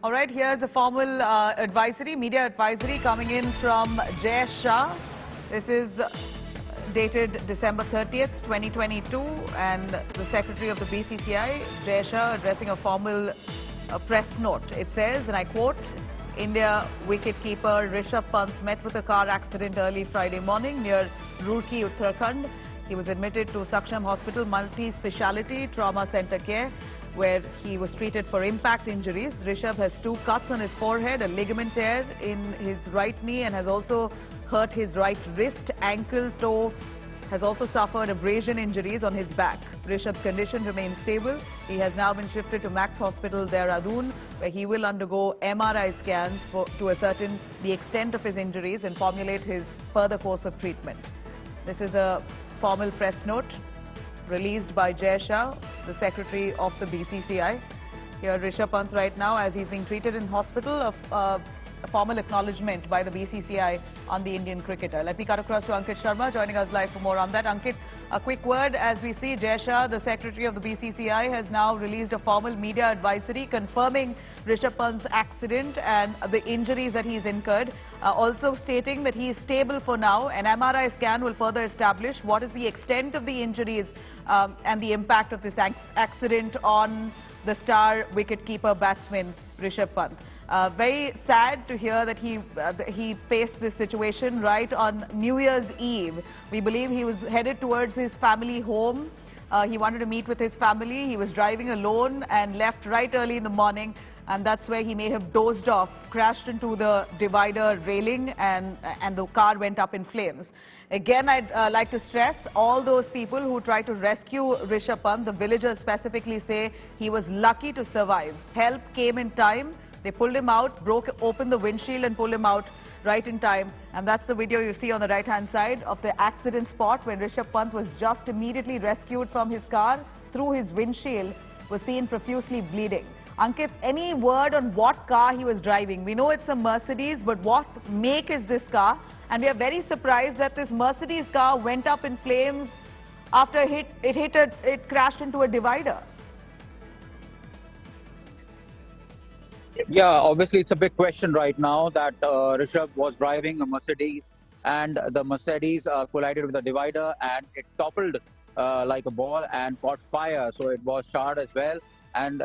All right, here's a formal advisory, media advisory coming in from Jay Shah. This is dated December 30th, 2022, and the Secretary of the BCCI, Jay Shah, addressing a formal press note. It says, and I quote, India wicketkeeper Rishabh Pant met with a car accident early Friday morning near Roorkee, Uttarakhand. He was admitted to Saksham Hospital Multispecialty Trauma Center Care, where he was treated for impact injuries. Rishabh has 2 cuts on his forehead, a ligament tear in his right knee, and has also hurt his right wrist, ankle, toe. Has also suffered abrasion injuries on his back. Rishabh's condition remains stable. He has now been shifted to Max Hospital, Dehradun, where he will undergo MRI scans to ascertain the extent of his injuries and formulate his further course of treatment. This is a formal press note released by Jay Shah, the Secretary of the BCCI. Here Rishabh Pant right now, as he's being treated in hospital, a formal acknowledgement by the BCCI on the Indian cricketer. Let me cut across to Ankit Sharma, joining us live for more on that. Ankit, a quick word as we see Jay Shah, the Secretary of the BCCI, has now released a formal media advisory confirming Rishabh Pant's accident and the injuries that he's incurred, also stating that he is stable for now. An MRI scan will further establish what is the extent of the injuries and the impact of this accident on the star wicketkeeper-batsman Rishabh Pant. Very sad to hear that he faced this situation right on New Year's Eve. We believe he was headed towards his family home. He wanted to meet with his family. He was driving alone and left right early in the morning. And that's where he may have dozed off, crashed into the divider railing, and the car went up in flames. Again, I'd like to stress, all those people who tried to rescue Rishabh Pant, the villagers specifically say he was lucky to survive. Help came in time. They pulled him out, broke open the windshield and pulled him out right in time. And that's the video you see on the right-hand side of the accident spot when Rishabh Pant was just immediately rescued from his car. Through his windshield was seen profusely bleeding. Ankit, any word on what car he was driving? We know it's a Mercedes, but what make is this car? And we are very surprised that this Mercedes car went up in flames after it crashed into a divider. Yeah, obviously it's a big question right now that Rishabh was driving a Mercedes and the Mercedes collided with a divider and it toppled like a ball and caught fire. So it was charred as well. And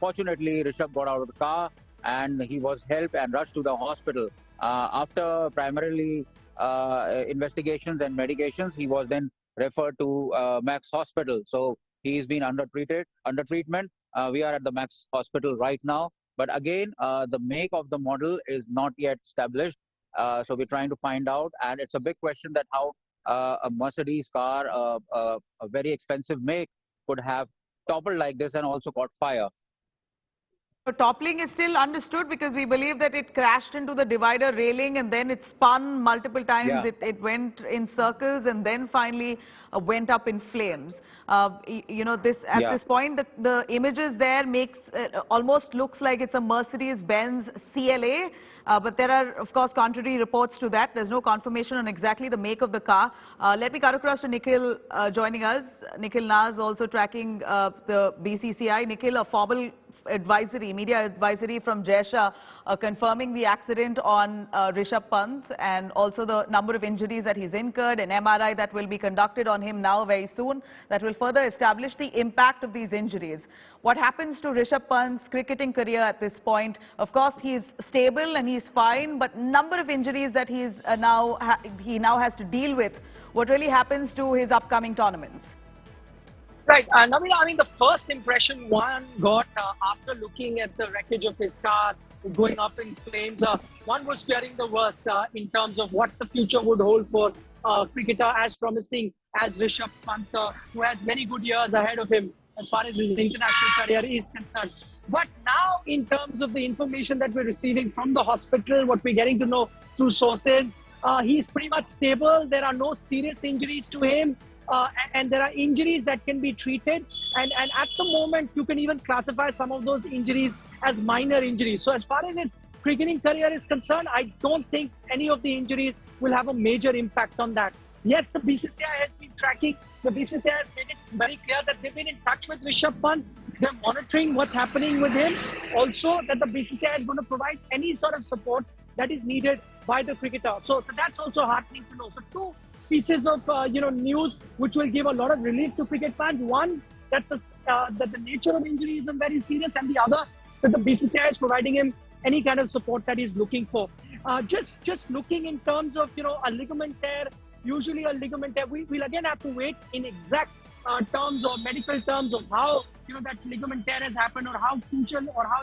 fortunately, Rishabh got out of the car and he was helped and rushed to the hospital. After primarily investigations and medications, he was then referred to Max Hospital. So he's been under treatment. We are at the Max Hospital right now. But again, the make of the model is not yet established. So we're trying to find out. And it's a big question that how a Mercedes car, a very expensive make, could have toppled like this and also caught fire. So toppling is still understood because we believe that it crashed into the divider railing and then it spun multiple times. Yeah. It went in circles and then finally went up in flames. You know, this point, the images there makes almost looks like it's a Mercedes-Benz CLA. But there are, of course, contrary reports to that. There's no confirmation on exactly the make of the car. Let me cut across to Nikhil joining us. Nikhil Naz also tracking the BCCI. Nikhil, a formal advisory, media advisory from Jay Shah confirming the accident on Rishabh Pant and also the number of injuries that he's incurred, an MRI that will be conducted on him now very soon that will further establish the impact of these injuries. What happens to Rishabh Pant's cricketing career at this point? Of course, he's stable and he's fine, but number of injuries that he now has to deal with. What really happens to his upcoming tournaments? Right, Naveen, I mean, the first impression one got after looking at the wreckage of his car going up in flames, one was fearing the worst in terms of what the future would hold for a cricketer as promising as Rishabh Pant, who has many good years ahead of him as far as his international career is concerned. But now, in terms of the information that we're receiving from the hospital, what we're getting to know through sources, he's pretty much stable. There are no serious injuries to him. And there are injuries that can be treated, and at the moment you can even classify some of those injuries as minor injuries. So as far as his cricketing career is concerned, I don't think any of the injuries will have a major impact on that. Yes, the BCCI has been tracking. The BCCI has made it very clear that they've been in touch with Rishabh Pant They're monitoring what's happening with him. Also, that the BCCI is going to provide any sort of support that is needed by the cricketer. So that's also heartening to know. So two pieces of news which will give a lot of relief to cricket fans. One, that the nature of injury isn't very serious, and the other, that the BCCI is providing him any kind of support that he's looking for. Just looking in terms of a ligament tear. Usually a ligament tear, we'll again have to wait in exact terms or medical terms of how that ligament tear has happened, or how crucial or how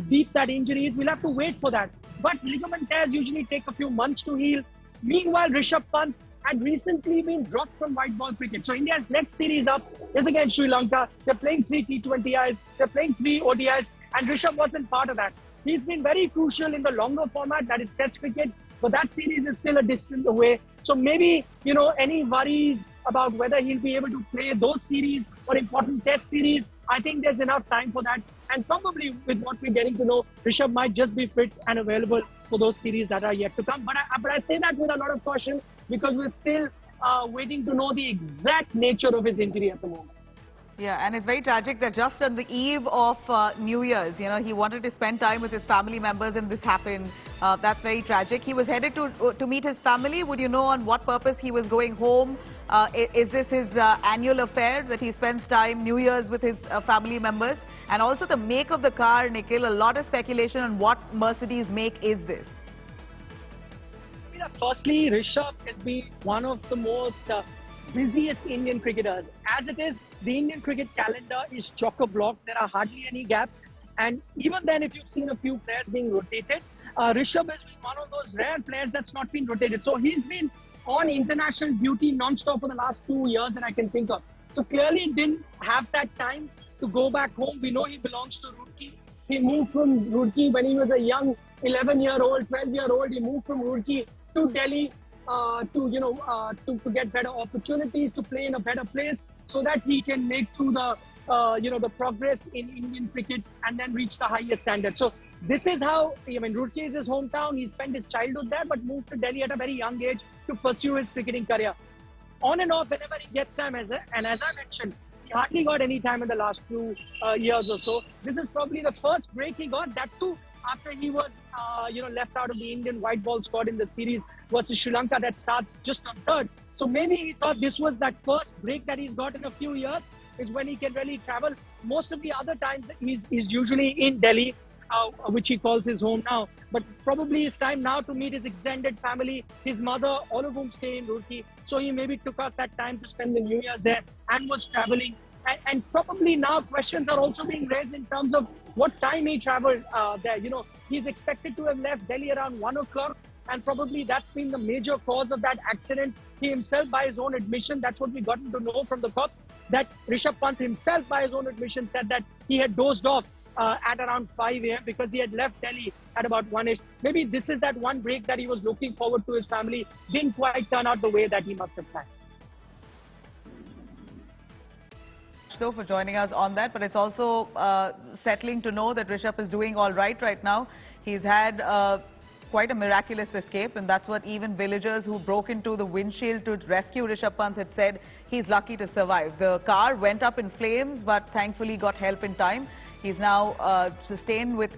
deep that injury is. We'll have to wait for that. But ligament tears usually take a few months to heal. Meanwhile, Rishabh Pant had recently been dropped from white ball cricket. So India's next series up is against Sri Lanka. They're playing 3 T20Is, they're playing 3 ODIs, and Rishabh wasn't part of that. He's been very crucial in the longer format, that is Test cricket, but that series is still a distance away. So maybe, any worries about whether he'll be able to play those series or important Test series, I think there's enough time for that. And probably with what we're getting to know, Rishabh might just be fit and available for those series that are yet to come. But I say that with a lot of caution, because we're still waiting to know the exact nature of his injury at the moment. Yeah, and it's very tragic that just on the eve of New Year's, he wanted to spend time with his family members and this happened. That's very tragic. He was headed to meet his family. Would you know on what purpose he was going home? Is this his annual affair that he spends time New Year's with his family members? And also the make of the car, Nikhil, a lot of speculation on what Mercedes make is this. Firstly, Rishabh has been one of the most busiest Indian cricketers. As it is, the Indian cricket calendar is chock-a-block. There are hardly any gaps. And even then, if you've seen a few players being rotated, Rishabh has been one of those rare players that's not been rotated. So he's been on international duty non-stop for the last 2 years that I can think of. So clearly didn't have that time to go back home. We know he belongs to Roorkee. He moved from Roorkee when he was a young 11-year-old, 12-year-old. He moved from Roorkee to Delhi to get better opportunities, to play in a better place, so that he can make through the progress in Indian cricket and then reach the highest standard. So this is how, Roorkee is his hometown. He spent his childhood there, but moved to Delhi at a very young age to pursue his cricketing career. On and off, whenever he gets time, and as I mentioned, he hardly got any time in the last 2 years or so. This is probably the first break he got, that too after he was left out of the Indian white ball squad in the series versus Sri Lanka that starts just on 3rd. So maybe he thought this was that first break that he's got in a few years, is when he can really travel. Most of the other times he's usually in Delhi, which he calls his home now. But probably it's time now to meet his extended family, his mother, all of whom stay in Roorkee. So he maybe took out that time to spend the New Year there and was traveling. And probably now questions are also being raised in terms of what time he traveled there. He's expected to have left Delhi around 1 o'clock, and probably that's been the major cause of that accident. He himself, by his own admission, that's what we gotten to know from the cops, that Rishabh Pant himself, by his own admission, said that he had dozed off at around 5 a.m. because he had left Delhi at about 1-ish. Maybe this is that one break that he was looking forward to his family. Didn't quite turn out the way that he must have planned. For joining us on that, but it's also settling to know that Rishabh is doing all right now. He's had quite a miraculous escape, and that's what even villagers who broke into the windshield to rescue Rishabh Pant had said. He's lucky to survive. The car went up in flames, but thankfully got help in time. He's now sustained with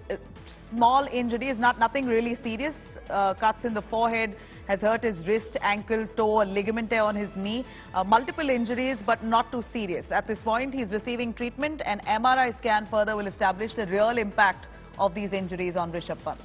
small injuries, nothing really serious. Cuts in the forehead, has hurt his wrist, ankle, toe, a ligament tear on his knee. Multiple injuries, but not too serious. At this point, he's receiving treatment. An MRI scan further will establish the real impact of these injuries on Rishabh Pant.